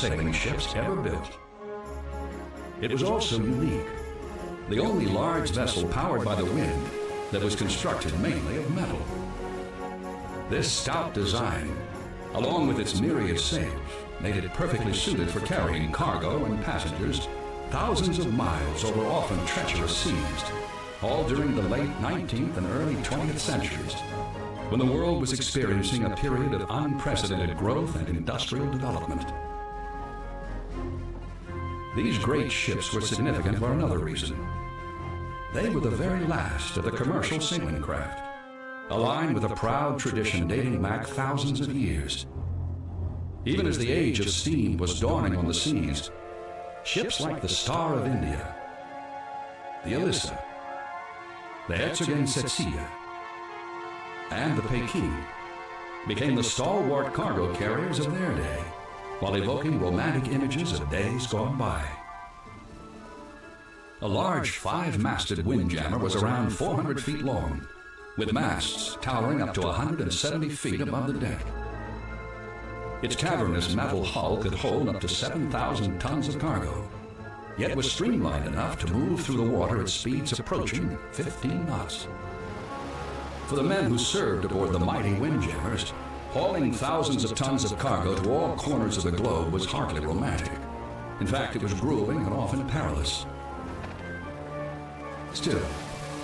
sailing ships ever built. It was also unique, the only large vessel powered by the wind that was constructed mainly of metal. This stout design, along with its myriad sails, made it perfectly suited for carrying cargo and passengers thousands of miles over often treacherous seas, all during the late 19th and early 20th centuries, when the world was experiencing a period of unprecedented growth and industrial development. These great ships were significant for another reason. They were the very last of the commercial sailing craft, a line with a proud tradition dating back thousands of years. Even as the age of steam was dawning on the seas, ships like the Star of India, the Elissa, the Herzogensetsia, and the Peking became the stalwart cargo carriers of their day, while evoking romantic images of days gone by. A large 5-masted windjammer was around 400 feet long, with masts towering up to 170 feet above the deck. Its cavernous metal hull could hold up to 7,000 tons of cargo, yet was streamlined enough to move through the water at speeds approaching 15 knots. For the men who served aboard the mighty windjammers, hauling thousands of tons of cargo to all corners of the globe was hardly romantic. In fact, it was grueling and often perilous. Still,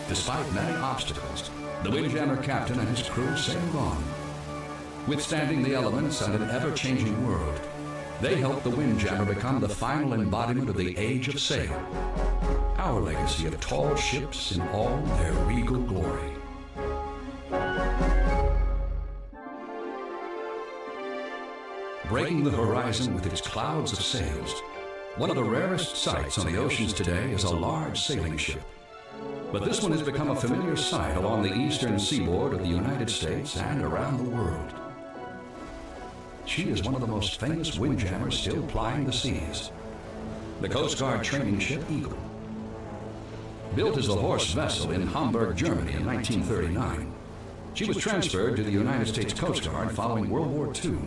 despite many obstacles, the windjammer captain and his crew sailed on. Withstanding the elements and an ever-changing world, they helped the windjammer become the final embodiment of the age of sail, our legacy of tall ships in all their regal glory. Breaking the horizon with its clouds of sails, one of the rarest sights on the oceans today is a large sailing ship. But this one has become a familiar sight along the eastern seaboard of the United States and around the world. She is one of the most famous windjammers still plying the seas, the Coast Guard training ship Eagle. Built as a horse vessel in Hamburg, Germany in 1939, she was transferred to the United States Coast Guard following World War II.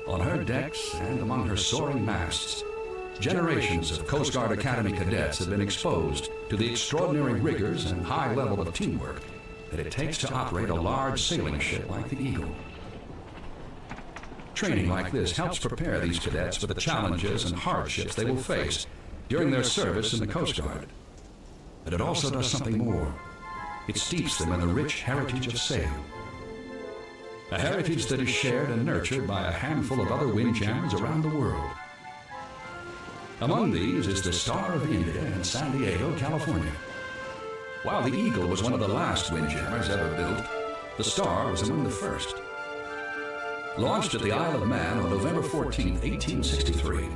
On her decks and among her soaring masts, generations of Coast Guard Academy cadets have been exposed to the extraordinary rigors and high level of teamwork that it takes to operate a large sailing ship like the Eagle. Training like this helps prepare these cadets for the challenges and hardships they will face during their service in the Coast Guard. But it also does something more. It steeps them in the rich heritage of sail. A heritage that is shared and nurtured by a handful of other windjammers around the world. Among these is the Star of India in San Diego, California. While the Eagle was one of the last windjammers ever built, the Star was among the first. Launched at the Isle of Man on November 14, 1863,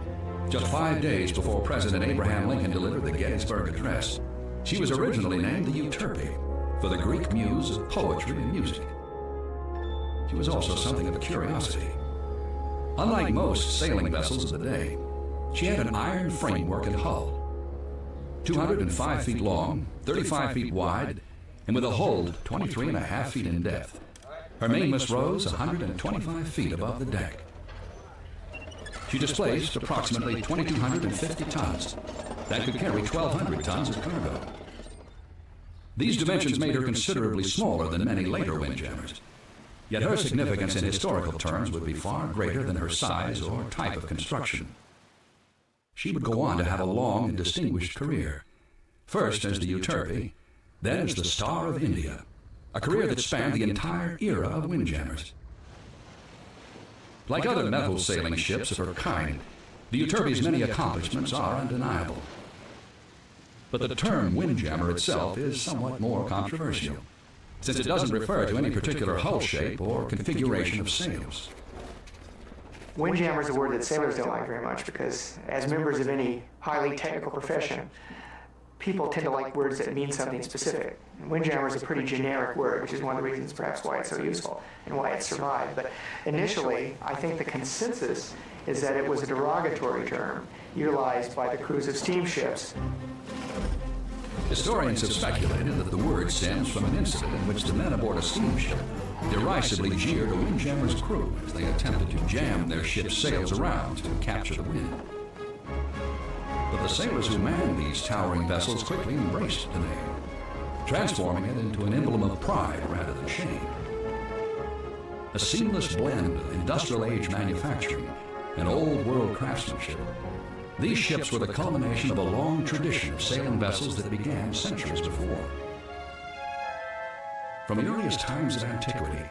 just 5 days before President Abraham Lincoln delivered the Gettysburg Address, she was originally named the Euterpe, for the Greek muse of poetry and music. She was also something of a curiosity. Unlike most sailing vessels of the day, she had an iron framework and hull, 205 feet long, 35 feet wide, and with a hold 23.5 feet in depth. Her mainmast rose 125 feet above the deck. She displaced approximately 2,250 tons. That could carry 1,200 tons of cargo. These dimensions made her considerably smaller than many later windjammers. Yet her significance in historical terms would be far greater than her size or type of construction. She would go on to have a long and distinguished career, first as the Euterpe, then as the Star of India, a career that spanned the entire era of windjammers. Like other metal sailing ships of her kind, the Euterpe's many accomplishments are undeniable. But the term windjammer itself is somewhat more controversial, since it doesn't refer to any particular hull shape or configuration of sails. Windjammer is a word that sailors don't like very much because, as members of any highly technical profession, people tend to like words that mean something specific. And windjammer is a pretty generic word, which is one of the reasons perhaps why it's so useful and why it survived. But initially, I think the consensus is that it was a derogatory term utilized by the crews of steamships. Historians have speculated that the word stems from an incident in which the men aboard a steamship derisively jeered a Windjammer's crew as they attempted to jam their ship's sails around to capture the wind. But the sailors who manned these towering vessels quickly embraced the name, transforming it into an emblem of pride rather than shame. A seamless blend of industrial-age manufacturing and old-world craftsmanship, these ships were the culmination of a long tradition of sailing vessels that began centuries before. From the earliest times of antiquity,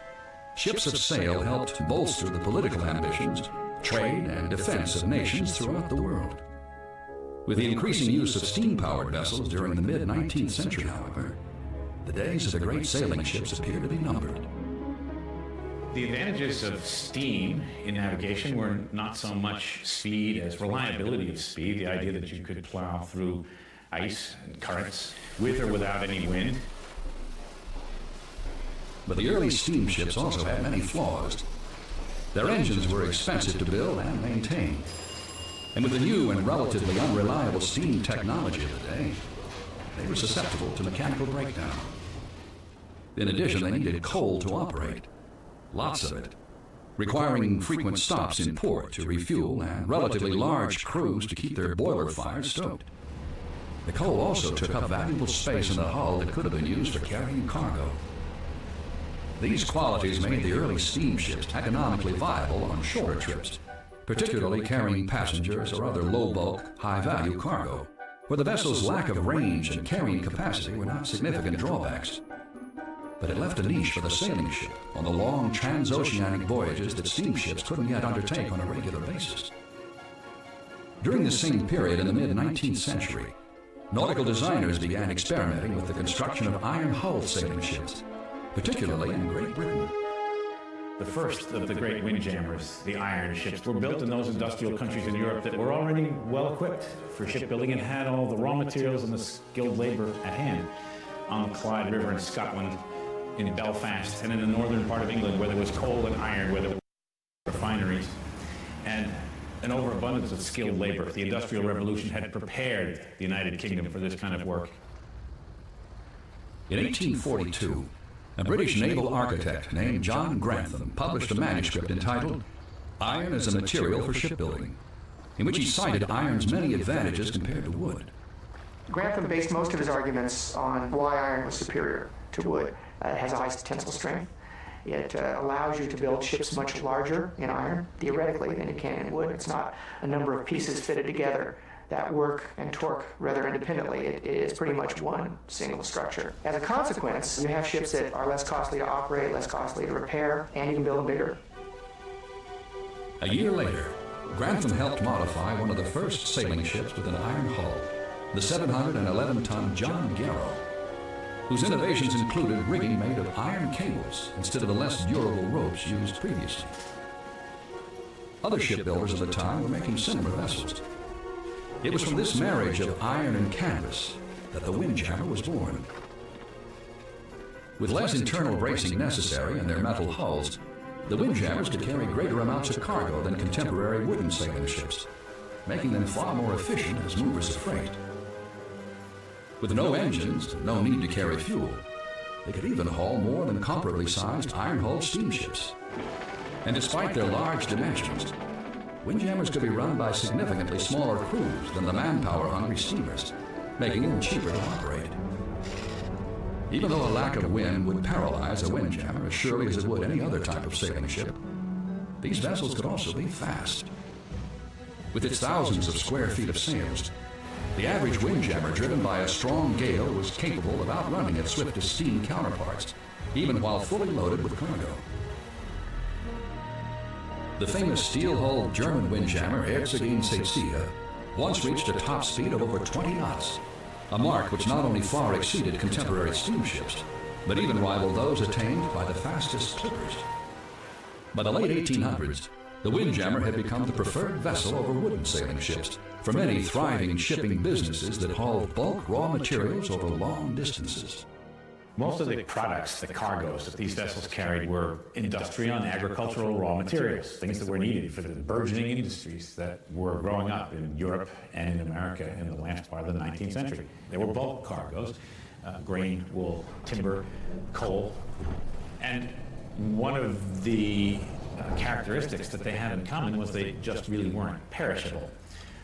ships of sail helped bolster the political ambitions, trade, and defense of nations throughout the world. With the increasing use of steam-powered vessels during the mid-19th century, however, the days of the great sailing ships appear to be numbered. The advantages of steam in navigation were not so much speed as reliability of speed, the idea that you could plow through ice and currents with or without any wind. But the early steamships also had many flaws. Their engines were expensive to build and maintain. And with the new and relatively unreliable steam technology of the day, they were susceptible to mechanical breakdown. In addition, they needed coal to operate, lots of it, requiring frequent stops in port to refuel and relatively large crews to keep their boiler fires stoked. The coal also took up valuable space in the hull that could have been used for carrying cargo. These qualities made the early steamships economically viable on shorter trips, particularly carrying passengers or other low-bulk, high-value cargo, where the vessel's lack of range and carrying capacity were not significant drawbacks. But it left a niche for the sailing ship on the long transoceanic voyages that steamships couldn't yet undertake on a regular basis. During this same period in the mid-19th century, nautical designers began experimenting with the construction of iron-hulled sailing ships, particularly in Great Britain. The first of the great windjammers, the iron ships, were built in those industrial countries in Europe that were already well equipped for shipbuilding and had all the raw materials and the skilled labor at hand. On the Clyde River in Scotland, in Belfast, and in the northern part of England, where there was coal and iron, where there were refineries, and an overabundance of skilled labor. The Industrial Revolution had prepared the United Kingdom for this kind of work. In 1842, a British naval architect named John Grantham published a manuscript entitled Iron as a Material for Shipbuilding, in which he cited iron's many advantages compared to wood. Grantham based most of his arguments on why iron was superior to wood. It has a high tensile strength. It allows you to build ships much larger in iron, theoretically, than you can in wood. It's not a number of pieces fitted together that work and torque rather independently. It is pretty much one single structure. As a consequence, you have ships that are less costly to operate, less costly to repair, and you can build them bigger. A year later, Grantham helped modify one of the first sailing ships with an iron hull, the 711-ton John Garrow, whose innovations included rigging made of iron cables instead of the less durable ropes used previously. Other shipbuilders of the time were making similar vessels. It was from this marriage of iron and canvas that the Windjammer was born. With less internal bracing necessary in their metal hulls, the Windjammers could carry greater amounts of cargo than contemporary wooden sailing ships, making them far more efficient as movers of freight. With no engines and no need to carry fuel, they could even haul more than comparably sized iron-hulled steamships. And despite their large dimensions, Windjammers could be run by significantly smaller crews than the manpower-hungry steamers, making them cheaper to operate. Even though a lack of wind would paralyze a windjammer as surely as it would any other type of sailing ship, these vessels could also be fast. With its thousands of square feet of sails, the average windjammer driven by a strong gale was capable of outrunning its swiftest steam counterparts, even while fully loaded with cargo. The famous steel-hulled German windjammer Herzogin Cäcilia once reached a top speed of over 20 knots, a mark which not only far exceeded contemporary steamships, but even rivaled those attained by the fastest clippers. By the late 1800s, the windjammer had become the preferred vessel over wooden sailing ships for many thriving shipping businesses that hauled bulk raw materials over long distances. Most of the products, the cargoes that these vessels carried were industrial and agricultural raw materials, things that were needed for the burgeoning industries that were growing up in Europe and in America in the last part of the 19th century. They were bulk cargoes, grain, wool, timber, coal, and One of the characteristics that they had in common was they just really weren't perishable.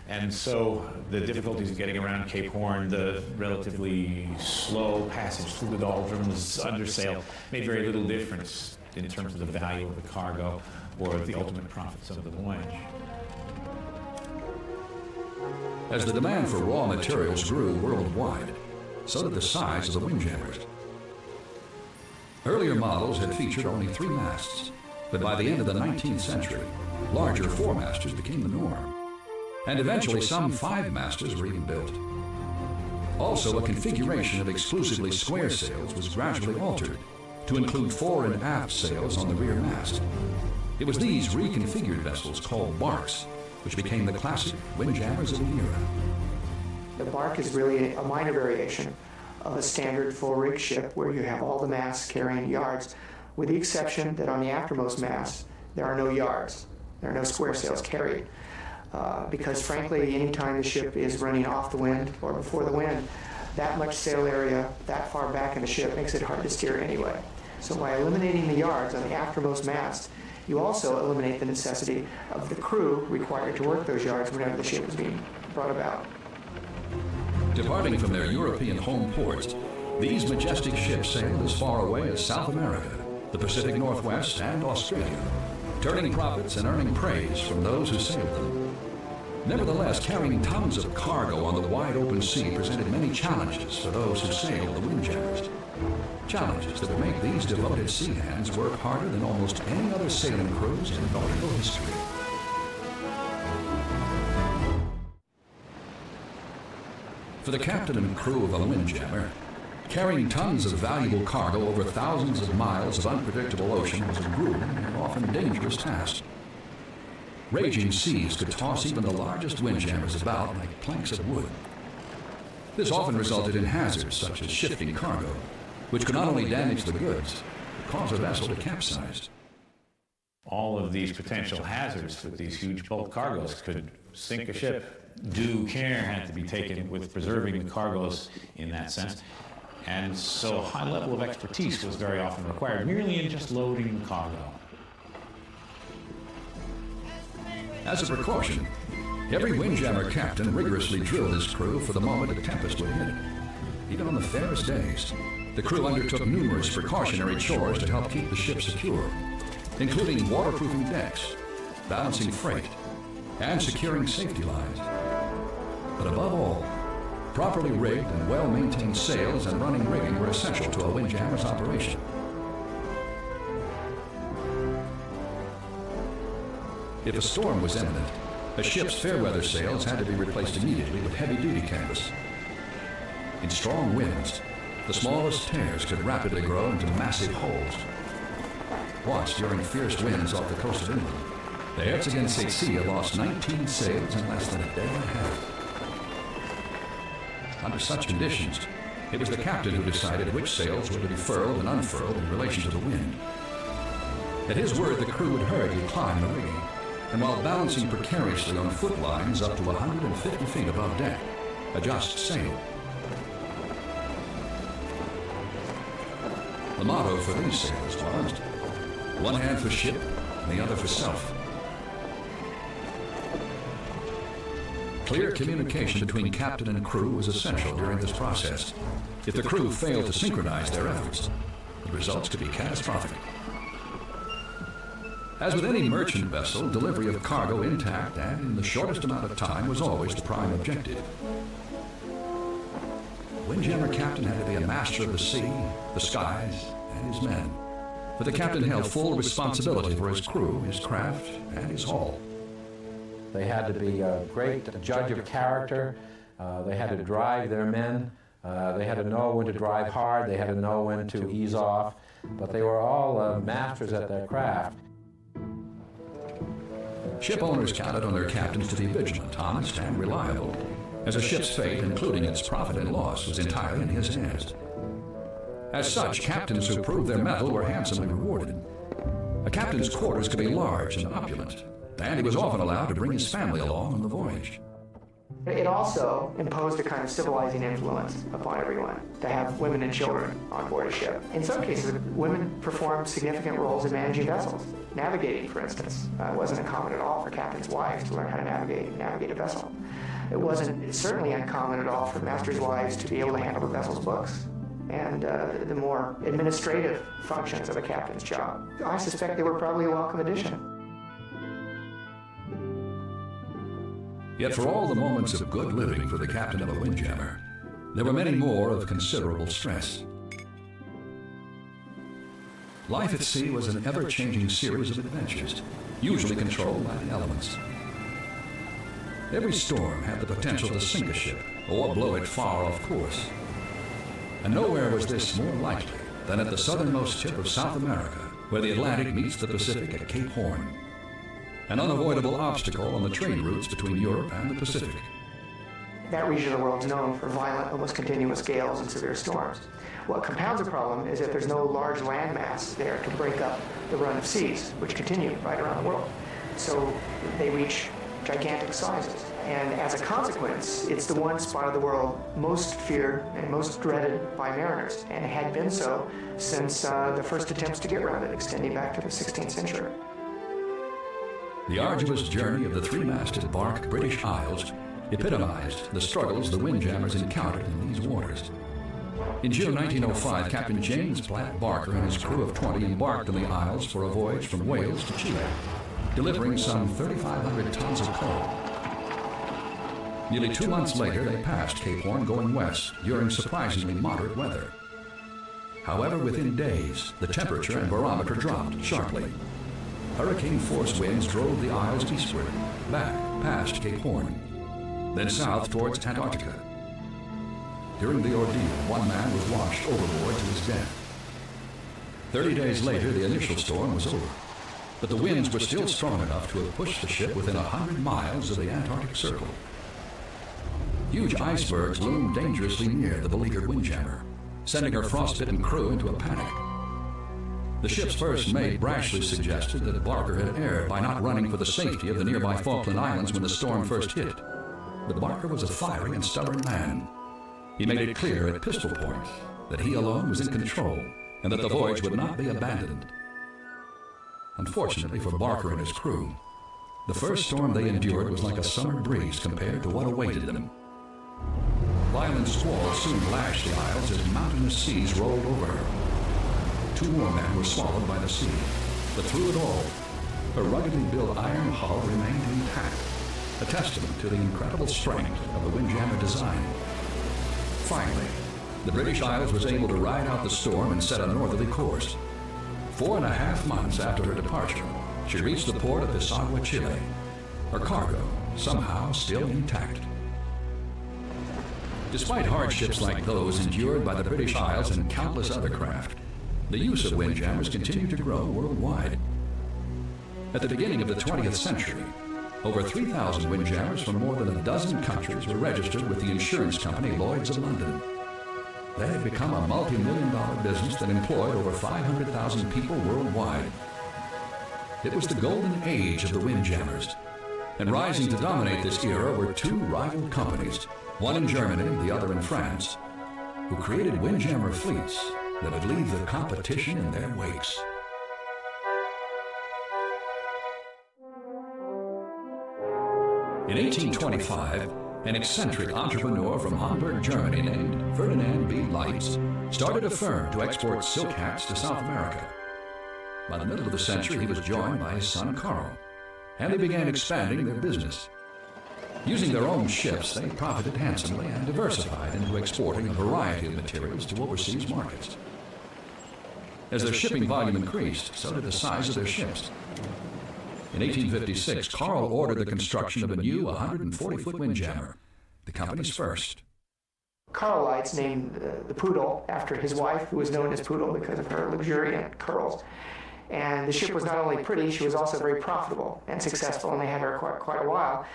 And so the difficulties of getting around Cape Horn, the relatively slow passage through the doldrums under sail, made very little difference in terms of the value of the cargo or the ultimate profits of the voyage. As the demand for raw materials grew worldwide, so did the size of the windjammers. Earlier models had featured only 3 masts, but by the end of the 19th century, larger 4-masters became the norm. And eventually some 5-masters were even built. Also, a configuration of exclusively square sails was gradually altered to include fore and aft sails on the rear mast. It was these reconfigured vessels called barks which became the classic windjammers of the era. The bark is really a minor variation of a standard full-rig ship where you have all the masts carrying yards, with the exception that on the aftermost mast there are no yards. There are no square sails carried. Because frankly, anytime the ship is running off the wind or before the wind, that much sail area that far back in the ship makes it hard to steer anyway. So by eliminating the yards on the aftermost mast, you also eliminate the necessity of the crew required to work those yards whenever the ship is being brought about. Departing from their European home ports, these majestic ships sailed as far away as South America, the Pacific Northwest, and Australia, turning profits and earning praise from those who sailed them. Nevertheless, carrying tons of cargo on the wide open sea presented many challenges for those who sailed the windjammers. Challenges that would make these devoted sea hands work harder than almost any other sailing crews in nautical history. For the captain and crew of a windjammer, carrying tons of valuable cargo over thousands of miles of unpredictable ocean was a grueling and often dangerous task. Raging seas could toss even the largest windjammers about like planks of wood. This often resulted in hazards such as shifting cargo, which could not only damage the goods, but cause a vessel to capsize. All of these potential hazards with these huge bulk cargoes could sink a ship. Due care had to be taken with preserving the cargoes in that sense. And so a high level of expertise was very often required, merely in just loading the cargo. As a precaution, every windjammer captain rigorously drilled his crew for the moment a tempest would hit. Even on the fairest days, the crew undertook numerous precautionary chores to help keep the ship secure, including waterproofing decks, balancing freight, and securing safety lines. But above all, properly rigged and well-maintained sails and running rigging were essential to a windjammer's operation. If a storm was imminent, a ship's fair-weather sails had to be replaced immediately with heavy-duty canvas. In strong winds, the smallest tears could rapidly grow into massive holes. Once, during fierce winds off the coast of England, the Herzegovina Cecilia lost 19 sails in less than a day and a half. Under such conditions, it was the captain who decided which sails were to be furled and unfurled in relation to the wind. At his word, the crew would hurriedly climb the rigging, and while balancing precariously on foot lines up to 150 feet above deck, adjust sail. The motto for these sailors was, one hand for ship and the other for self. Clear communication between captain and crew was essential during this process. If the crew failed to synchronize their efforts, the results could be catastrophic. As with any merchant vessel, delivery of cargo intact and in the shortest amount of time was always the prime objective. The windjammer captain had to be a master of the sea, the skies, and his men. But the captain held full responsibility for his crew, his craft, and his haul. They had to be a great judge of character. They had to drive their men. They had to know when to drive hard. They had to know when to ease off. But they were all masters at their craft. Ship owners counted on their captains to be vigilant, honest, and reliable, as a ship's fate, including its profit and loss, was entirely in his hands. As such, captains who proved their mettle were handsomely rewarded. A captain's quarters could be large and opulent, and he was often allowed to bring his family along on the voyage. It also imposed a kind of civilizing influence upon everyone to have women and children on board a ship. In some cases, women performed significant roles in managing vessels. Navigating, for instance, wasn't uncommon at all for captains' wives to learn how to navigate a vessel. It wasn't certainly uncommon at all for masters' wives to be able to handle the vessel's books and the more administrative functions of a captain's job. I suspect they were probably a welcome addition. Yet for all the moments of good living for the captain of a windjammer, there were many more of considerable stress. Life at sea was an ever-changing series of adventures, usually controlled by the elements. Every storm had the potential to sink a ship or blow it far off course. And nowhere was this more likely than at the southernmost tip of South America, where the Atlantic meets the Pacific at Cape Horn, an unavoidable obstacle on the trade routes between Europe and the Pacific. That region of the world is known for violent, almost continuous gales and severe storms. What compounds the problem is that there's no large landmass there to break up the run of seas, which continue right around the world. So they reach gigantic sizes. And as a consequence, it's the one spot of the world most feared and most dreaded by mariners, and it had been so since the first attempts to get around it, extending back to the 16th century. The arduous journey of the three-masted bark British Isles epitomized the struggles the windjammers encountered in these waters. In June 1905, Captain James Platt Barker and his crew of 20 embarked on the Isles for a voyage from Wales to Chile, delivering some 3,500 tons of coal. Nearly 2 months later, they passed Cape Horn going west during surprisingly moderate weather. However, within days, the temperature and barometer dropped sharply. Hurricane-force winds drove the Isles eastward, back past Cape Horn, then south towards Antarctica. During the ordeal, one man was washed overboard to his death. 30 days later, the initial storm was over, but the winds were still strong enough to have pushed the ship within 100 miles of the Antarctic Circle. Huge icebergs loomed dangerously near the beleaguered Windjammer, sending her frostbitten crew into a panic. The ship's first mate brashly suggested that Barker had erred by not running for the safety of the nearby Falkland Islands when the storm first hit. But Barker was a fiery and stubborn man. He made it clear at pistol point that he alone was in control and that the voyage would not be abandoned. Unfortunately for Barker and his crew, the first storm they endured was like a summer breeze compared to what awaited them. Violent squalls soon lashed the Isles as mountainous seas rolled over her. 2 more men were swallowed by the sea, but through it all, her ruggedly built iron hull remained intact, a testament to the incredible strength of the Windjammer design. Finally, the British Isles was able to ride out the storm and set a northerly course. 4.5 months after her departure, she reached the port of Pisagua, Chile, her cargo somehow still intact. Despite hardships like those endured by the British Isles and countless other craft, the use of windjammers continued to grow worldwide. At the beginning of the 20th century, over 3,000 windjammers from more than a dozen countries were registered with the insurance company Lloyd's of London. They had become a multi-million-dollar business that employed over 500,000 people worldwide. It was the golden age of the windjammers, and rising to dominate this era were 2 rival companies, one in Germany, the other in France, who created windjammer fleets that would leave the competition in their wakes. In 1825, an eccentric entrepreneur from Hamburg, Germany named Ferdinand B. Leitz started a firm to export silk hats to South America. By the middle of the century, he was joined by his son Carl, and they began expanding their business. Using their own ships, they profited handsomely and diversified into exporting a variety of materials to overseas markets. As their shipping volume increased, so did the size of their ships. In 1856, Carl ordered the construction of a new 140-foot windjammer, the company's first. Carl Leitz named the Poodle after his wife, who was known as Poodle because of her luxuriant curls. And the ship was not only pretty, she was also very profitable and successful, and they had her quite a while.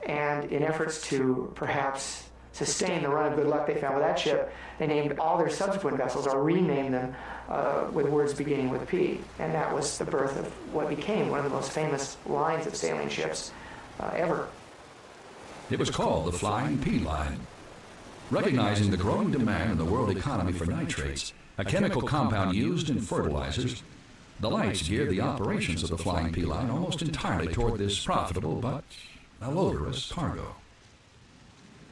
And in efforts to perhaps sustain the run of good luck they found with that ship, they named all their subsequent vessels, or renamed them, with words beginning with P. And that was the birth of what became one of the most famous lines of sailing ships ever. It was called the Flying Pea Line. Recognizing the growing demand in the world economy for nitrates, a chemical compound used in fertilizers, the Lights geared the operations of the Flying Pea Line almost entirely toward this profitable but malodorous cargo.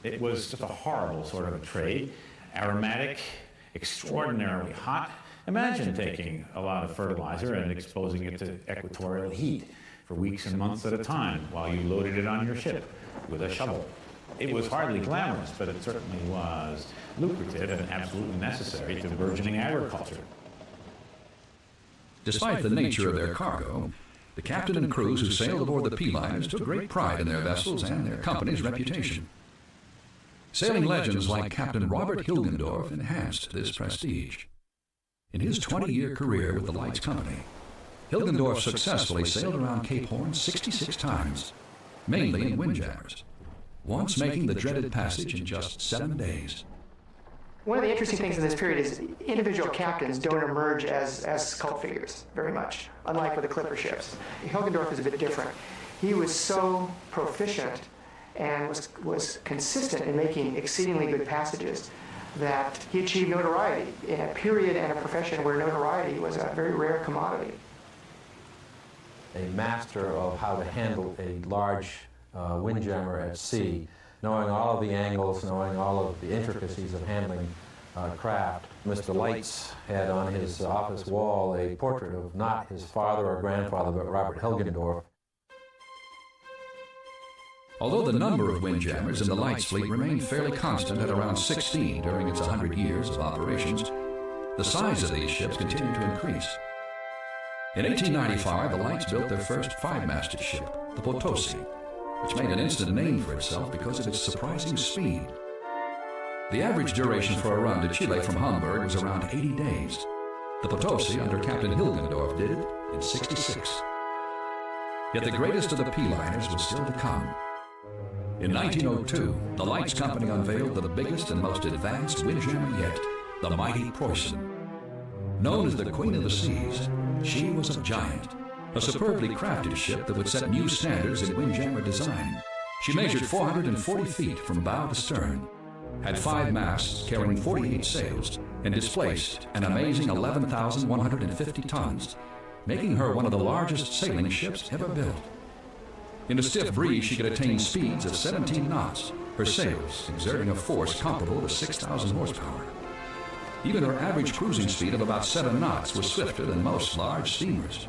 It was just a horrible sort of a trade. Aromatic, extraordinarily hot. Imagine taking a lot of fertilizer and exposing it to equatorial heat for weeks and months at a time while you loaded it on your ship with a shovel. It was hardly glamorous, but it certainly was lucrative and absolutely necessary to burgeoning agriculture. Despite the nature of their cargo, the captain and crews who sailed aboard the pea liners took great pride in their vessels and their company's reputation. Sailing legends like Captain Robert Hilgendorf enhanced this prestige. In his 20-year career with the Lights Company, Hilgendorf successfully sailed around Cape Horn 66 times, mainly in windjammers, once making the dreaded passage in just 7 days. One of the interesting things in this period is individual captains don't emerge as cult figures very much, unlike with the clipper ships. Hilgendorf is a bit different. He was so proficient and was consistent in making exceedingly good passages that he achieved notoriety in a period and a profession where notoriety was a very rare commodity. A master of how to handle a large windjammer at sea, knowing all of the angles, knowing all of the intricacies of handling craft. Mr. Lights had on his office wall a portrait of not his father or grandfather, but Robert Hilgendorf. Although the number of windjammers in the Lights fleet remained fairly constant at around 16 during its 100 years of operations, the size of these ships continued to increase. In 1895, the Lights built their first 5-masted ship, the Potosi, which made an instant name for itself because of its surprising speed. The average duration for a run to Chile from Hamburg was around 80 days. The Potosi, under Captain Hilgendorf, did it in 66. Yet the greatest of the pea liners was still to come. In 1902, the Lights Company unveiled the biggest and most advanced windjammer yet, the mighty Preußen. Known as the Queen of the Seas, she was a giant, a superbly crafted ship that would set new standards in windjammer design. She measured 440 feet from bow to stern, had 5 masts carrying 48 sails, and displaced an amazing 11,150 tons, making her one of the largest sailing ships ever built. In a stiff breeze, she could attain speeds of 17 knots, her sails exerting a force comparable to 6,000 horsepower. Even her average cruising speed of about 7 knots was swifter than most large steamers.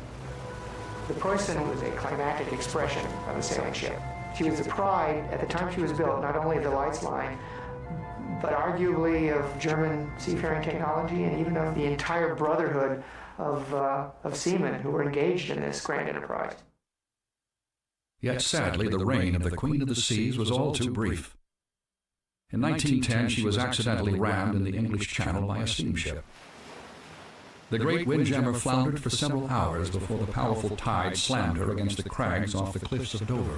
The Preußen was a climactic expression of a sailing ship. She was the pride, at the time she was built, not only of the Lights line, but arguably of German seafaring technology and even of the entire brotherhood of seamen who were engaged in this grand enterprise. Yet sadly, the reign of the Queen of the Seas was all too brief. In 1910, she was accidentally rammed in the English Channel by a steamship. The great windjammer floundered for several hours before the powerful tide slammed her against the crags off the cliffs of Dover.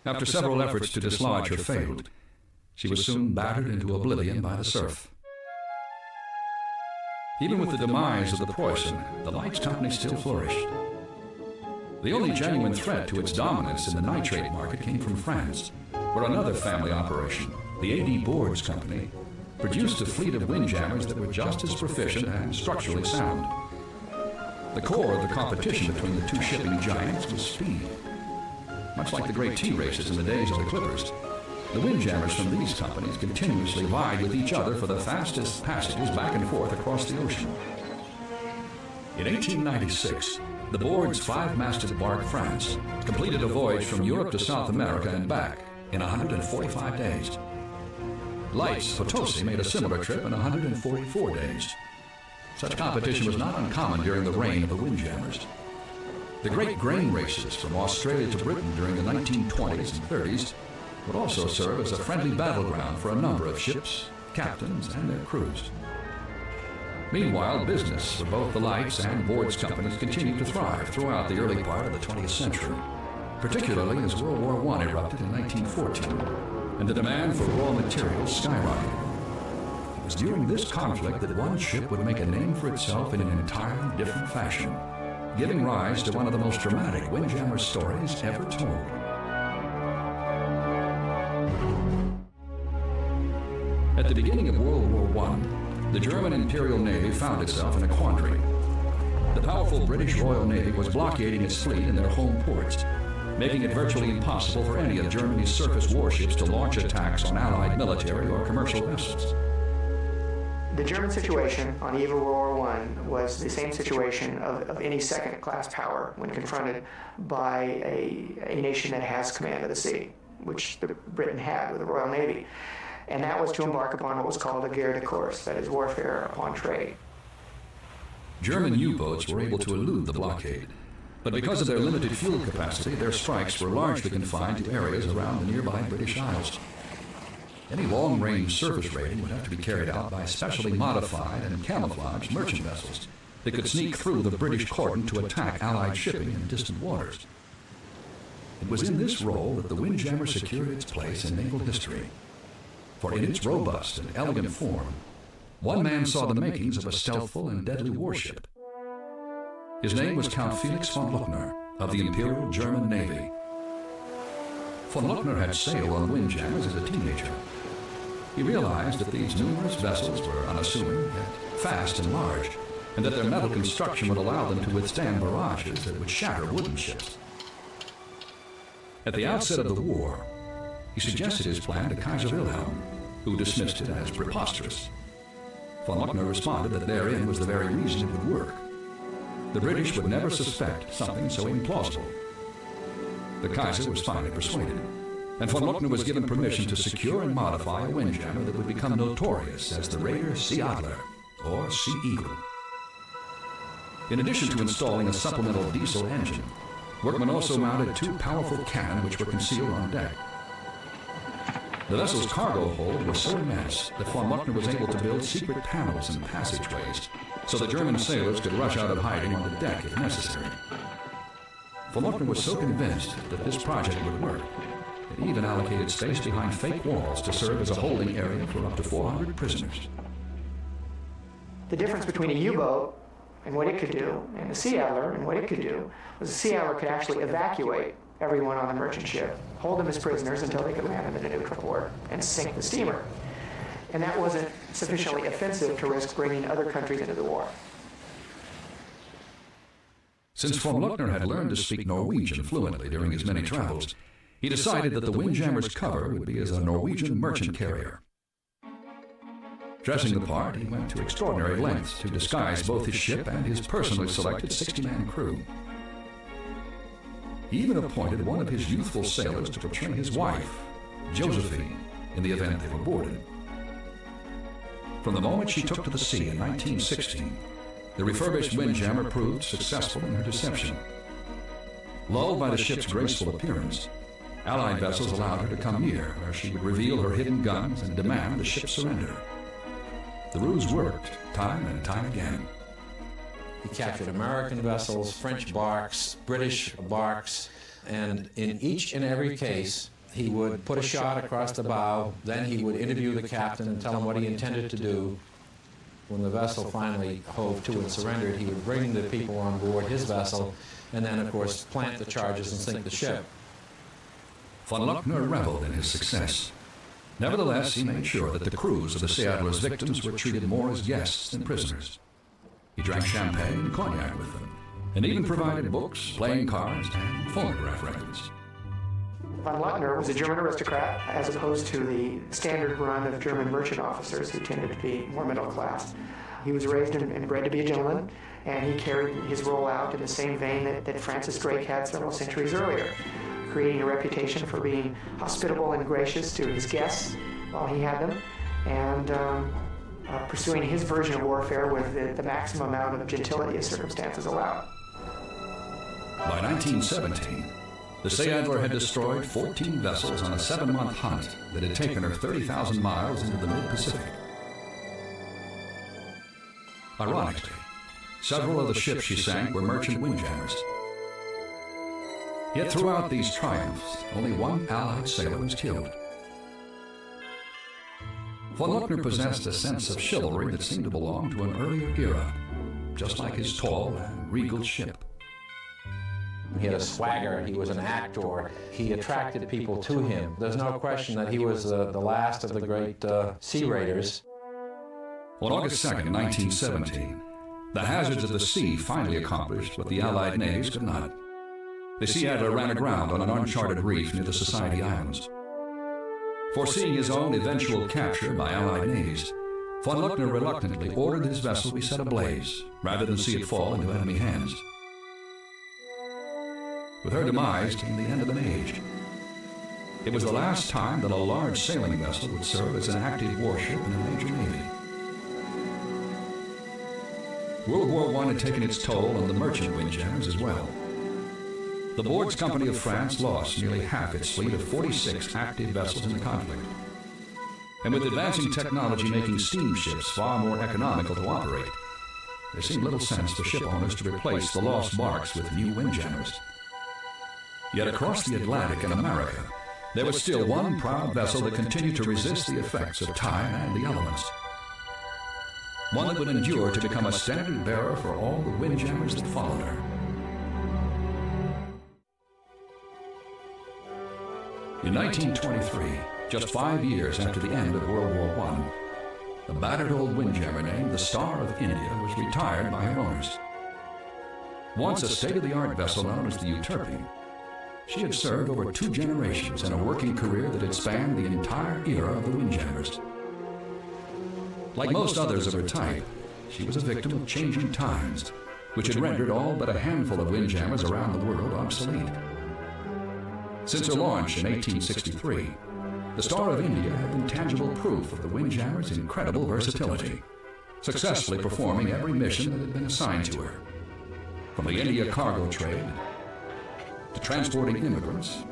After several efforts to dislodge her failed, she was soon battered into oblivion by the surf. Even with the demise of the Preußen, the Lights Company still flourished. The only genuine threat to its dominance in the nitrate market came from France, where another family operation, the A.D. Boards Company, produced a fleet of windjammers that were just as proficient and structurally sound. The core of the competition between the two shipping giants was speed. Much like the great tea races in the days of the clippers, the windjammers from these companies continuously vied with each other for the fastest passages back and forth across the ocean. In 1896, the Board's 5-masted bark France completed a voyage from Europe to South America and back in 145 days. Lights Potosi made a similar trip in 144 days. Such competition was not uncommon during the reign of the windjammers. The great grain races from Australia to Britain during the 1920s and 30s would also serve as a friendly battleground for a number of ships, captains, and their crews. Meanwhile, business for both the Lights and Boards companies continued to thrive throughout the early part of the 20th century, particularly as World War I erupted in 1914, and the demand for raw materials skyrocketed. It was during this conflict that one ship would make a name for itself in an entirely different fashion, giving rise to one of the most dramatic windjammer stories ever told. At the beginning of World War I, the German Imperial Navy found itself in a quandary. The powerful British Royal Navy was blockading its fleet in their home ports, making it virtually impossible for any of Germany's surface warships to launch attacks on Allied military or commercial vessels. The German situation on the eve of World War I was the same situation of any second-class power when confronted by a nation that has command of the sea, which Britain had with the Royal Navy. And that was to embark upon what was called a guerre de course, that is warfare upon trade. German U-boats were able to elude the blockade, but because of their limited fuel capacity, their strikes were largely confined to areas around the nearby British Isles. Any long-range surface raiding would have to be carried out by specially modified and camouflaged merchant vessels that could sneak through the British cordon to attack Allied shipping in distant waters. It was in this role that the Windjammer secured its place in naval history. For in its robust and elegant form, one man saw the makings of a stealthful and deadly warship. His name was Count Felix von Luckner of the Imperial German Navy. Von Luckner had sailed on Windjammers as a teenager. He realized that these numerous vessels were unassuming, yet fast and large, and that their metal construction would allow them to withstand barrages that would shatter wooden ships. At the outset of the war, he suggested his plan to Kaiser Wilhelm, who dismissed it as preposterous. Von Luckner responded that therein was the very reason it would work. The British would never suspect something so implausible. The Kaiser was finally persuaded, and von Luckner was given permission to secure and modify a windjammer that would become notorious as the Raider Sea Adler, or Sea Eagle. In addition to installing a supplemental diesel engine, workmen also mounted two powerful cannon which were concealed on deck. The vessel's cargo hold was so immense that von Luckner was able to build secret panels and passageways so that German sailors could rush out of hiding on the deck if necessary. Von Luckner was so convinced that this project would work that he even allocated space behind fake walls to serve as a holding area for up to 400 prisoners. The difference between a U-boat and what it could do, and the Sea Adler and what it could do, was the Sea Adler could actually evacuate everyone on the merchant ship, hold them as prisoners until they could land them in a neutral port, and sink the steamer. And that wasn't sufficiently offensive to risk bringing other countries into the war. Since von Luckner had learned to speak Norwegian fluently during his many travels, he decided that the Windjammer's cover would be as a Norwegian merchant carrier. Dressing the part, he went to extraordinary lengths to disguise both his ship and his personally selected 60-man crew. He even appointed one of his youthful sailors to portray his wife, Josephine, in the event they were boarded. From the moment she took to the sea in 1916, the refurbished Windjammer proved successful in her deception. Lulled by the ship's graceful appearance, Allied vessels allowed her to come near, where she would reveal her hidden guns and demand the ship's surrender. The ruse worked time and time again. He captured American vessels, French barks, British barks, and in each and every case, he would put a shot across the bow, then he would interview the captain and tell him what he intended to do. When the vessel finally hove to and surrendered, he would bring the people on board his vessel, and then, of course, plant the charges and sink the ship. Von Luckner reveled in his success. Nevertheless, he made sure that the crews of the Sea Adler's victims were treated more as guests than prisoners. He drank champagne and cognac with them, and even provided books, playing cards, and phonograph records. Von Luckner was a German aristocrat, as opposed to the standard run of German merchant officers who tended to be more middle class. He was raised and bred to be a gentleman, and he carried his role out in the same vein that Francis Drake had several centuries earlier, creating a reputation for being hospitable and gracious to his guests while he had them, and pursuing his version of warfare with the maximum amount of gentility as circumstances allowed. By 1917, the Sea Adler had destroyed 14 vessels on a 7-month hunt that had taken her 30,000 miles into the mid-Pacific. Ironically, several of the ships she sank were merchant windjammers. Yet throughout these triumphs, only one Allied sailor was killed. Von Luckner possessed a sense of chivalry that seemed to belong to an earlier era, just like his tall and regal ship. He had a swagger, he was an actor, he attracted people to him. There's no question that he was the last of the great sea raiders. On August 2nd, 1917, the hazards of the sea finally accomplished what the Allied navies could not. The Sea Adler ran aground on an uncharted reef near the Society Islands. Foreseeing his own eventual capture by Allied navies, von Luckner reluctantly ordered his vessel be set ablaze, rather than see it fall into enemy hands. With her demise came the end of an age. It was the last time that a large sailing vessel would serve as an active warship in a major navy. World War I had taken its toll on the merchant windjammers as well. The Bourges Company of France lost nearly half its fleet of 46 active vessels in the conflict. And with advancing technology making steamships far more economical to operate, there seemed little sense for ship owners to replace the lost barks with new windjammers. Yet across the Atlantic in America, there was still one proud vessel that continued to resist the effects of time and the elements. One that would endure to become a standard bearer for all the windjammers that followed her. In 1923, just 5 years after the end of World War I, the battered old windjammer named the Star of India was retired by her owners. Once a state-of-the-art vessel known as the Euterpe, she had served over 2 generations in a working career that had spanned the entire era of the windjammers. Like most others of her type, she was a victim of changing times, which had rendered all but a handful of windjammers around the world obsolete. Since her launch in 1863, the Star of India had been tangible proof of the windjammer's incredible versatility, successfully performing every mission that had been assigned to her. From the India cargo trade, to transporting immigrants,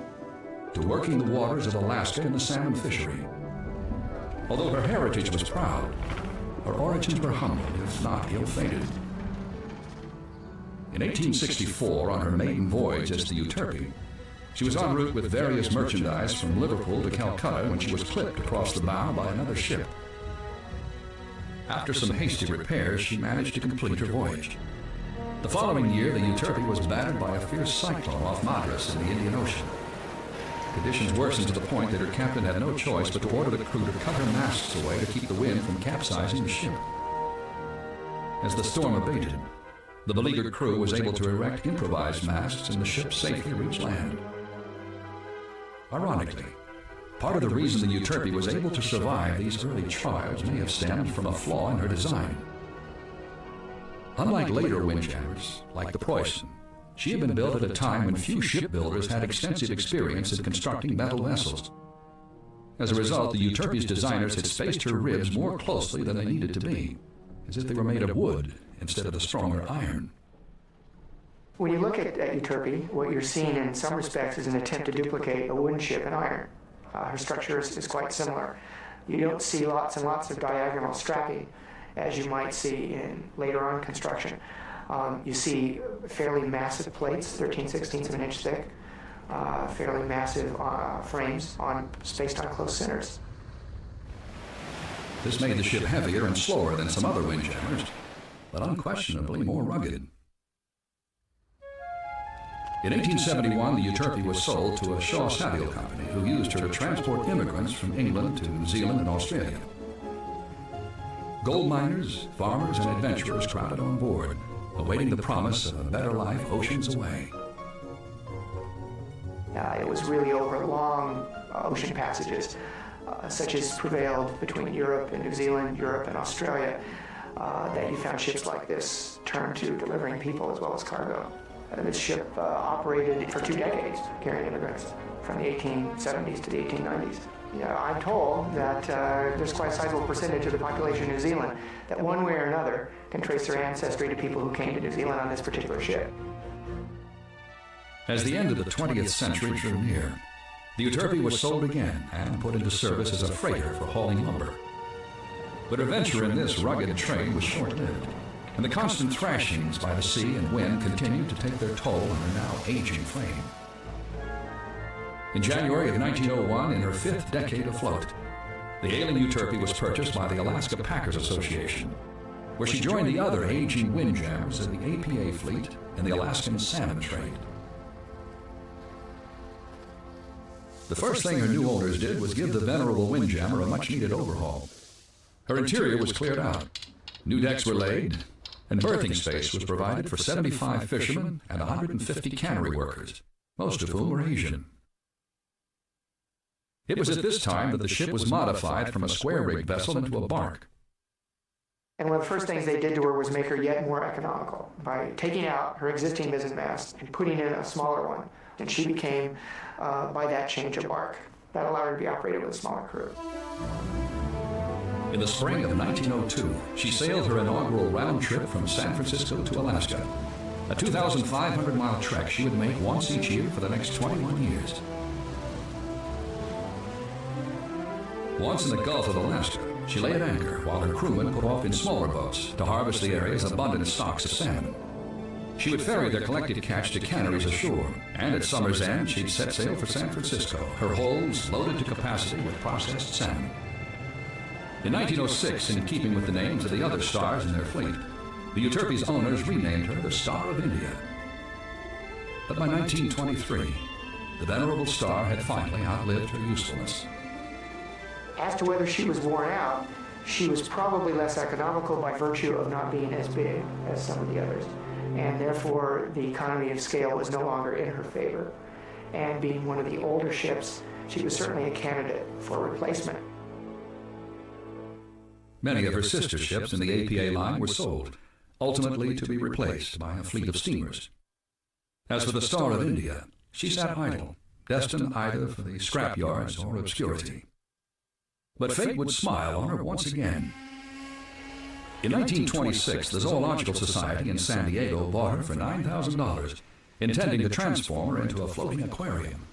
to working the waters of Alaska in the salmon fishery. Although her heritage was proud, her origins were humble, if not ill-fated. In 1864, on her maiden voyage as the Euterpe, she was en route with various merchandise from Liverpool to Calcutta when she was clipped across the bow by another ship. After some hasty repairs, she managed to complete her voyage. The following year, the Euterpe was battered by a fierce cyclone off Madras in the Indian Ocean. Conditions worsened to the point that her captain had no choice but to order the crew to cut her masts away to keep the wind from capsizing the ship. As the storm abated, the beleaguered crew was able to erect improvised masts and the ship safely reached land. Ironically, part of the reason the Euterpe was able to survive these early trials may have stemmed from a flaw in her design. Unlike later windjammers, like the Preußen, she had been built at a time when few shipbuilders had extensive experience in constructing metal vessels. As a result, the Euterpe's designers had spaced her ribs more closely than they needed to be, as if they were made of wood instead of the stronger iron. When you look at Euterpe, what you're seeing in some respects is an attempt to duplicate a wooden ship in iron. Her structure is quite similar. You don't see lots and lots of diagonal strapping, as you might see in later on construction. You see fairly massive plates, 13/16 of an inch thick, fairly massive frames spaced on close centers. This made the ship heavier and slower than some other windjammers, but unquestionably more rugged. In 1871, the Euterpe was sold to a Shaw Savile company who used her to transport immigrants from England to New Zealand and Australia. Gold miners, farmers, and adventurers crowded on board, awaiting the promise of a better life oceans away. It was really over long ocean passages, such as prevailed between Europe and New Zealand, Europe and Australia, that you found ships like this turned to delivering people as well as cargo. This ship operated for 2 decades, carrying immigrants from the 1870s to the 1890s. I'm told that there's quite a sizable percentage of the population of New Zealand that one way or another can trace their ancestry to people who came to New Zealand on this particular ship. As the end of the 20th century drew near, the Euterpe was sold again and put into service as a freighter for hauling lumber. But her venture in this rugged trade was short-lived, and the constant thrashings by the sea and wind continued to take their toll on her now aging frame. In January of 1901, in her 5th decade afloat, the ailing Euterpe was purchased by the Alaska Packers Association, where she joined the other aging windjammers of the APA fleet in the Alaskan salmon trade. The first thing her new owners did was give the venerable Windjammer a much-needed overhaul. Her interior was cleared out, new decks were laid, and berthing space was provided for 75 fishermen and 150 cannery workers, most of whom were Asian. It was at this time that the ship was modified from a square-rigged vessel into a bark. And one of the first things they did to her was make her yet more economical by taking out her existing mizzen mast and putting in a smaller one. And she became, by that change, a bark. That allowed her to be operated with a smaller crew. In the spring of 1902, she sailed her inaugural round trip from San Francisco to Alaska, a 2,500-mile trek she would make once each year for the next 21 years. Once in the Gulf of Alaska, she lay at anchor while her crewmen put off in smaller boats to harvest the area's abundant stocks of salmon. She would ferry their collected catch to canneries ashore, and at summer's end, she'd set sail for San Francisco, her holds loaded to capacity with processed salmon. In 1906, in keeping with the names of the other stars in their fleet, the Euterpe's owners renamed her the Star of India. But by 1923, the venerable star had finally outlived her usefulness. As to whether she was worn out, she was probably less economical by virtue of not being as big as some of the others. And therefore, the economy of scale was no longer in her favor. And being one of the older ships, she was certainly a candidate for replacement. Many of her sister ships in the APA line were sold, ultimately to be replaced by a fleet of steamers. As for the Star of India, she sat idle, destined either for the scrapyards or obscurity. But fate would smile on her once again. In 1926, the Zoological Society in San Diego bought her for $9,000, intending to transform her into a floating aquarium.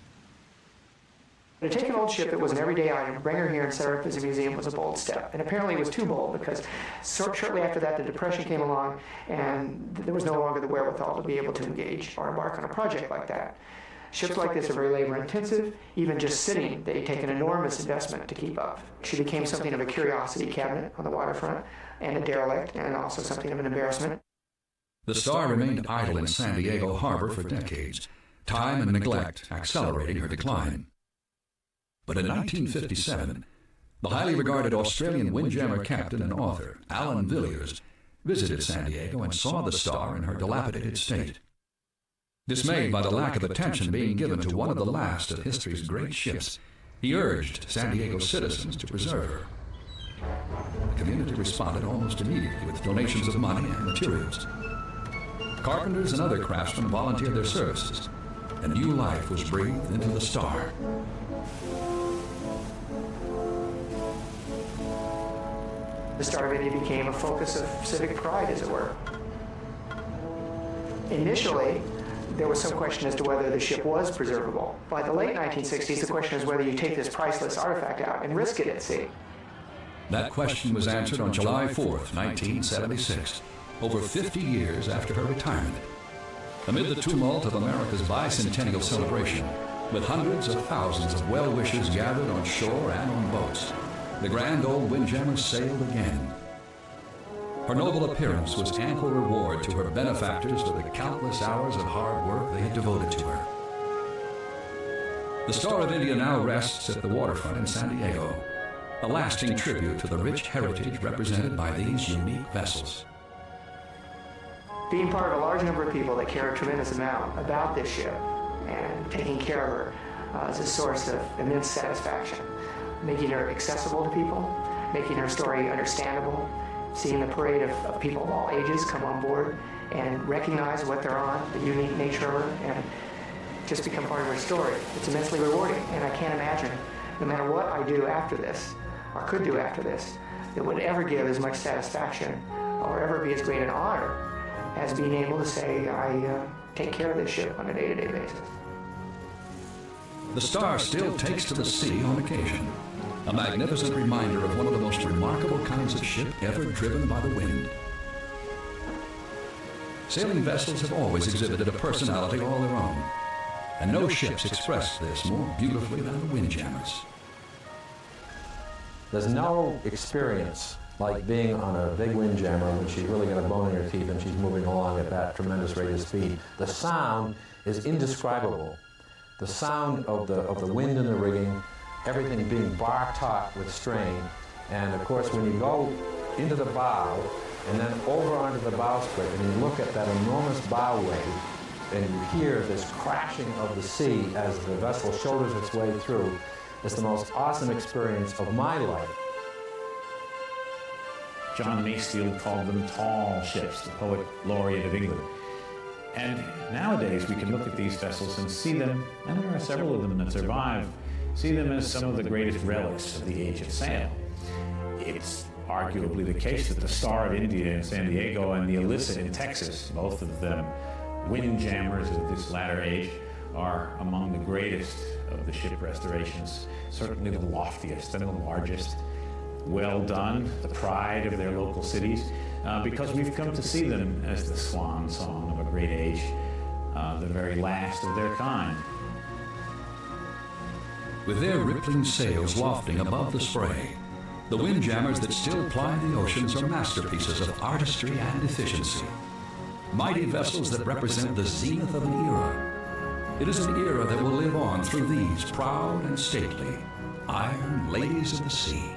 To take an old ship that was an everyday item, bring her here and set her up as a museum was a bold step. And apparently it was too bold because shortly after that the Depression came along and there was no longer the wherewithal to be able to engage or embark on a project like that. Ships like this are very labor intensive. Even just sitting, they take an enormous investment to keep up. She became something of a curiosity cabinet on the waterfront and a derelict and also something of an embarrassment. The Star remained idle in San Diego harbor for decades, time and neglect accelerating her decline. But in 1957, the highly regarded Australian Windjammer captain and author, Alan Villiers, visited San Diego and saw the Star in her dilapidated state. Dismayed by the lack of attention being given to one of the last of history's great ships, he urged San Diego citizens to preserve her. The community responded almost immediately with donations of money and materials. Carpenters and other craftsmen volunteered their services, and new life was breathed into the Star. The Star of India became a focus of civic pride, as it were. Initially, there was some question as to whether the ship was preservable. By the late 1960s, the question is whether you take this priceless artifact out and risk it at sea. That question was answered on July 4th, 1976, over 50 years after her retirement. Amid the tumult of America's bicentennial celebration, with hundreds of thousands of well-wishers gathered on shore and on boats, the grand old Windjammer sailed again. Her noble appearance was ample reward to her benefactors for the countless hours of hard work they had devoted to her. The Star of India now rests at the waterfront in San Diego, a lasting tribute to the rich heritage represented by these unique vessels. Being part of a large number of people that care a tremendous amount about this ship and taking care of her is a source of immense satisfaction. Making her accessible to people, making her story understandable, seeing the parade of people of all ages come on board and recognize what they're on, the unique nature of her, and just become part of her story. It's immensely rewarding, and I can't imagine, no matter what I do after this, or could do after this, that would ever give as much satisfaction or ever be as great an honor as being able to say I take care of this ship on a day-to-day basis. The Star still takes to the sea on occasion, a magnificent reminder of one of the most remarkable kinds of ship ever driven by the wind. Sailing vessels have always exhibited a personality all their own, and no ships express this more beautifully than the Windjammers. There's no experience like being on a big windjammer when she's really got a bone in her teeth and she's moving along at that tremendous rate of speed. The sound is indescribable. the sound of the wind in the rigging, everything being bar-taut with strain. And of course, when you go into the bow and then over onto the bowsprit and you look at that enormous bow wave and you hear this crashing of the sea as the vessel shoulders its way through, it's the most awesome experience of my life. John Masefield called them tall ships, the poet laureate of England. And nowadays we can look at these vessels and see them, and there are several of them that survive, see them as some of the greatest relics of the age of sail. It's arguably the case that the Star of India in San Diego and the Alyssa in Texas, both of them windjammers of this latter age, are among the greatest of the ship restorations, certainly the loftiest and the largest. Well done, the pride of their local cities, because we've come to see them as the swan song of a great age, the very last of their kind. With their rippling sails lofting above the spray, the windjammers that still ply the oceans are masterpieces of artistry and efficiency. Mighty vessels that represent the zenith of an era. It is an era that will live on through these proud and stately iron ladies of the sea.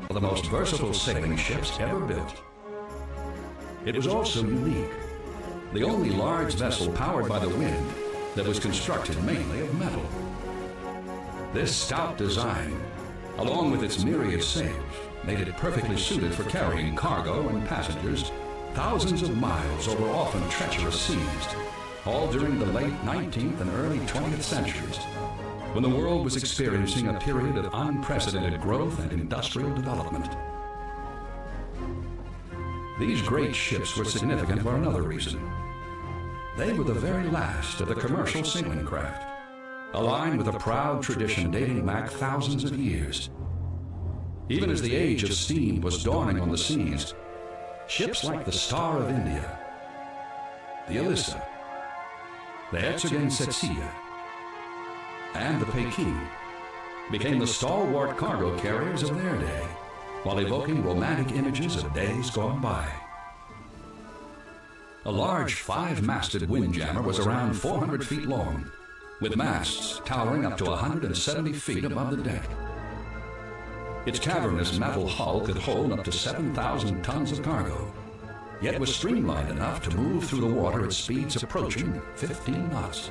The most versatile sailing ships ever built. It was also unique, the only large vessel powered by the wind that was constructed mainly of metal. This stout design, along with its myriad sails, made it perfectly suited for carrying cargo and passengers thousands of miles over often treacherous seas, all during the late 19th and early 20th centuries, when the world was experiencing a period of unprecedented growth and industrial development. These great ships were significant for another reason. They were the very last of the commercial sailing craft, aligned with a proud tradition dating back thousands of years. Even as the age of steam was dawning on the seas, ships like the Star of India, the Alyssa, the Herzogenaurach, and the Peking became the stalwart cargo carriers of their day, while evoking romantic images of days gone by. A large 5-masted windjammer was around 400 feet long, with masts towering up to 170 feet above the deck. Its cavernous metal hull could hold up to 7,000 tons of cargo, yet was streamlined enough to move through the water at speeds approaching 15 knots.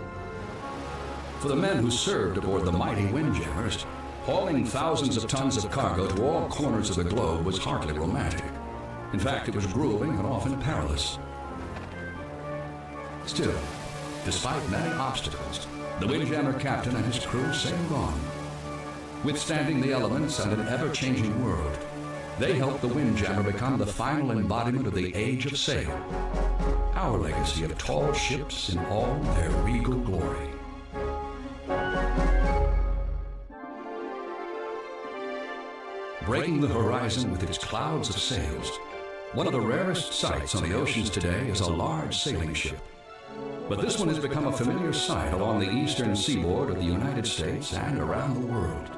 For the men who served aboard the mighty windjammers, hauling thousands of tons of cargo to all corners of the globe was hardly romantic. In fact, it was grueling and often perilous. Still, despite many obstacles, the windjammer captain and his crew sailed on. Withstanding the elements and an ever-changing world, they helped the windjammer become the final embodiment of the age of sail, our legacy of tall ships in all their regal glory. Breaking the horizon with its clouds of sails, one of the rarest sights on the oceans today is a large sailing ship. But this one has become a familiar sight along the eastern seaboard of the United States and around the world.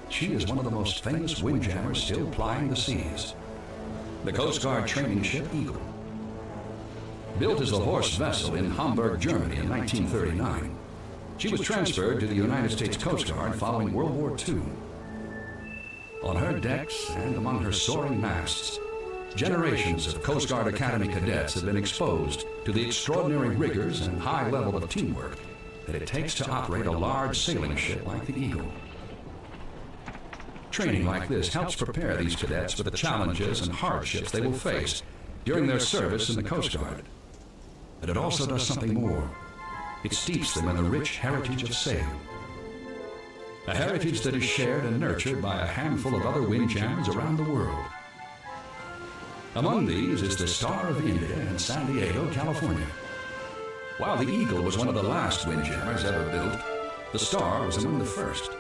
She is one of the most famous windjammers still plying the seas, the Coast Guard training ship Eagle. Built as the Horst vessel in Hamburg, Germany in 1939, she was transferred to the United States Coast Guard following World War II. On her decks and among her soaring masts, Generations of Coast Guard Academy cadets have been exposed to the extraordinary rigors and high level of teamwork that it takes to operate a large sailing ship like the Eagle. Training like this helps prepare these cadets for the challenges and hardships they will face during their service in the Coast Guard. But it also does something more. It steeps them in the rich heritage of sailing. A heritage that is shared and nurtured by a handful of other windjammers around the world. Among these is the Star of India in San Diego, California. While the Eagle was one of the last windjammers ever built, the Star was among the first.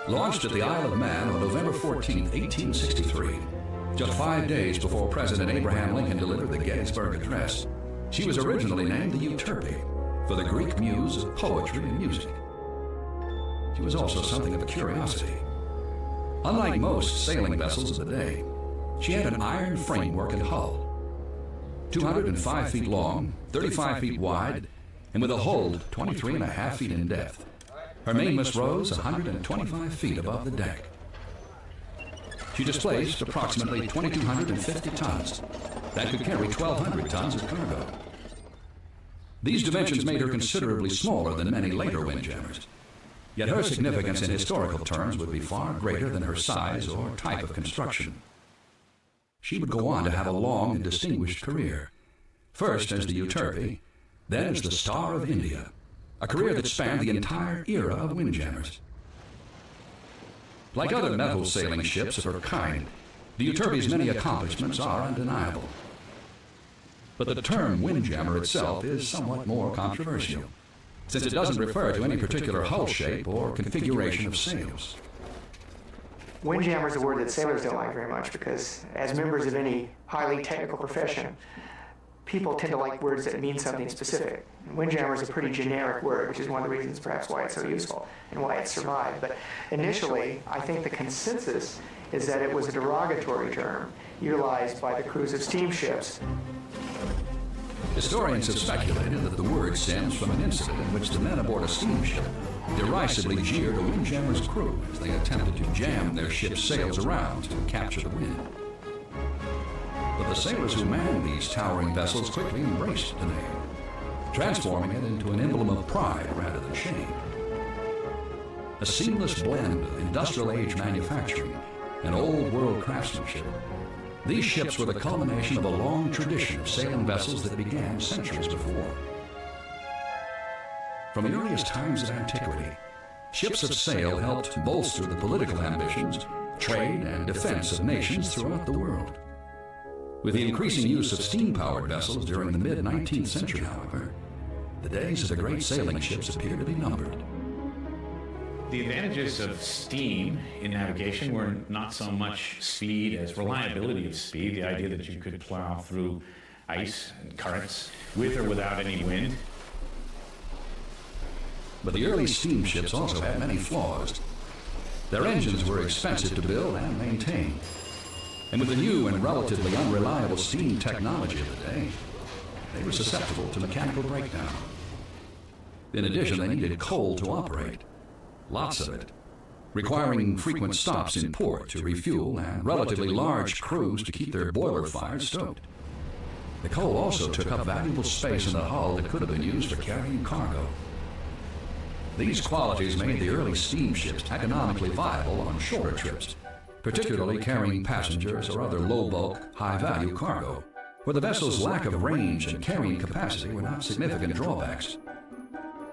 Launched at the Isle of Man on November 14, 1863, just 5 days before President Abraham Lincoln delivered the Gettysburg Address, she was originally named the Euterpe, for the Greek muse of poetry and music. She was also something of a curiosity. Unlike most sailing vessels of the day, she had an iron framework and hull. 205 feet long, 35 feet wide, and with a hold 23.5 feet in depth. Her mainmast rose 125 feet above the deck. She displaced approximately 2,250 tons. That could carry 1,200 tons of cargo. These dimensions made her considerably smaller than many later windjammers. Yet her significance in historical terms would be far greater than her size or type of construction. She would go on to have a long and distinguished career, first as the Euterpe, then as the Star of India, a career that spanned the entire era of windjammers. Like other metal sailing ships of her kind, the Euterpe's many accomplishments are undeniable. But the term windjammer itself is somewhat more controversial, since it doesn't refer to any particular hull shape or configuration of sails. Windjammer is a word that sailors don't like very much because, as members of any highly technical profession, people tend to like words that mean something specific. Windjammer is a pretty generic word, which is one of the reasons perhaps why it's so useful and why it survived. But initially, I think the consensus is that it was a derogatory term utilized by the crews of steamships. Historians have speculated that the word stems from an incident in which the men aboard a steamship derisively jeered a windjammer's crew as they attempted to jam their ship's sails around to capture the wind. But the sailors who manned these towering vessels quickly embraced the name, transforming it into an emblem of pride rather than shame. A seamless blend of industrial age manufacturing and old world craftsmanship, these ships were the culmination of a long tradition of sailing vessels that began centuries before. From the earliest times of antiquity, ships of sail helped bolster the political ambitions, trade, and defense of nations throughout the world. With the increasing use of steam-powered vessels during the mid-19th century, however, the days of the great sailing ships appear to be numbered. The advantages of steam in navigation were not so much speed as reliability of speed, the idea that you could plow through ice and currents with or without any wind. But the early steamships also had many flaws. Their engines were expensive to build and maintain. And with the new and relatively unreliable steam technology of the day, they were susceptible to mechanical breakdown. In addition, they needed coal to operate, lots of it, requiring frequent stops in port to refuel and relatively large crews to keep their boiler fires stoked. The coal also took up valuable space in the hull that could have been used for carrying cargo. These qualities made the early steamships economically viable on shorter trips, particularly carrying passengers or other low-bulk, high-value cargo, where the vessel's lack of range and carrying capacity were not significant drawbacks.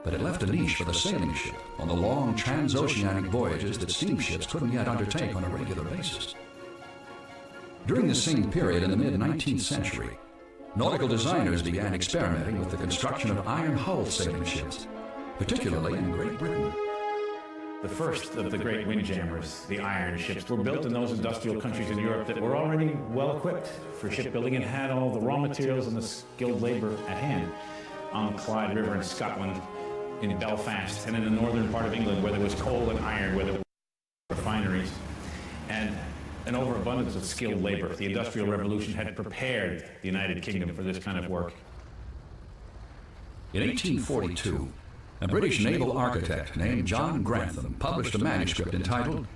But it left a niche for the sailing ship on the long transoceanic voyages that steamships couldn't yet undertake on a regular basis. During the same period in the mid-19th century, nautical designers began experimenting with the construction of iron-hulled sailing ships, particularly in Great Britain. The first of the great windjammers, the iron ships, were built in those industrial countries in Europe that were already well equipped for shipbuilding and had all the raw materials and the skilled labor at hand. On the Clyde River in Scotland, in Belfast, and in the northern part of England where there was coal and iron, where there were refineries, and an overabundance of skilled labor. The Industrial Revolution had prepared the United Kingdom for this kind of work. In 1842, a British naval architect named John Grantham published a manuscript entitled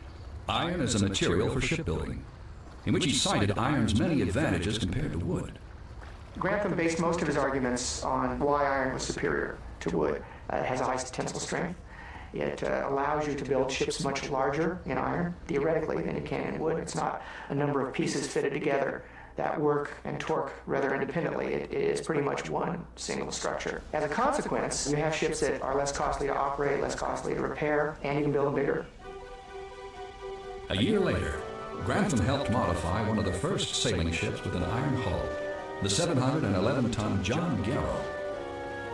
"Iron as a Material for Shipbuilding." in which he cited iron's many advantages compared to wood. Grantham based most of his arguments on why iron was superior to wood. It has a high tensile strength. It allows you to build ships much larger in iron, theoretically, than you can in wood. It's not a number of pieces fitted together that work and torque rather independently. It is pretty much one single structure. As a consequence, you have ships that are less costly to operate, less costly to repair, and you can build them bigger. A year later, Grantham helped modify one of the first sailing ships with an iron hull, the 711-ton John Garrow,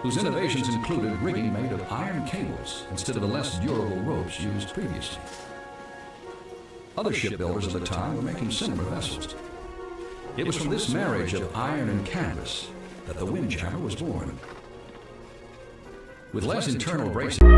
whose innovations included rigging made of iron cables instead of the less durable ropes used previously. Other shipbuilders of the time were making similar vessels. It was from this marriage of iron and canvas that the Windjammer was born. With less internal bracing